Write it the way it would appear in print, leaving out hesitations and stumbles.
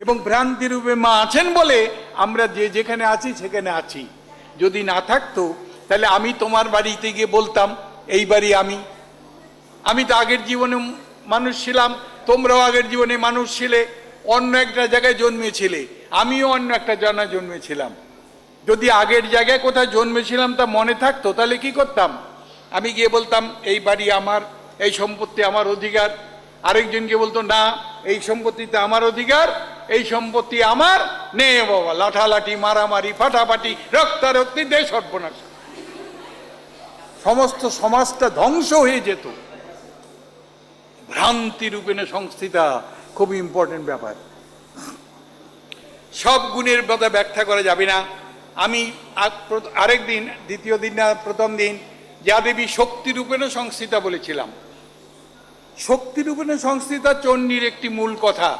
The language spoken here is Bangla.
এবং ভ্রান্তি রূপে মা আছেন বলে আমরা যে যেখানে আছি সেখানে আছি। যদি না থাকতো তাহলে আমি তোমার বাড়িতে গিয়ে বলতাম এই বাড়ি আমি তো আগের জীবনে মানুষ ছিলাম, তোমরাও আগের জীবনে মানুষ ছিলে, অন্য একটা জায়গায় জন্মেছিলে, আমিও অন্য একটা জায়গায় জন্মেছিলাম। যদি আগের জায়গায় কোথায় জন্মেছিলাম তা মনে থাকতো তাহলে কি করতাম? আমি গিয়ে বলতাম এই বাড়ি আমার, এই সম্পত্তি আমার অধিকার। আরেকজনকে বলতো না এই সম্পত্তিতে আমার অধিকার, এই সম্পত্তি আমার নে বাবা, লাঠালাঠি, মারামারি, ফাটাফাটি, রক্তারক্তি, দেশ সর্বনাশ, সমস্ত সমাজটা ধ্বংস হয়ে যেত। ভ্রান্তি রূপেণে সংস্থিতা খুব ইম্পর্টেন্ট ব্যাপার। সব গুণের কথা ব্যাখ্যা করা যাবে না। আমি আরেক দিন, দ্বিতীয় দিন না প্রথম দিন, যা দেবী শক্তি রূপেণে সংস্থিতা বলেছিলাম। শক্তি রূপেণে সংস্থিতা চণ্ডীর একটি মূল কথা।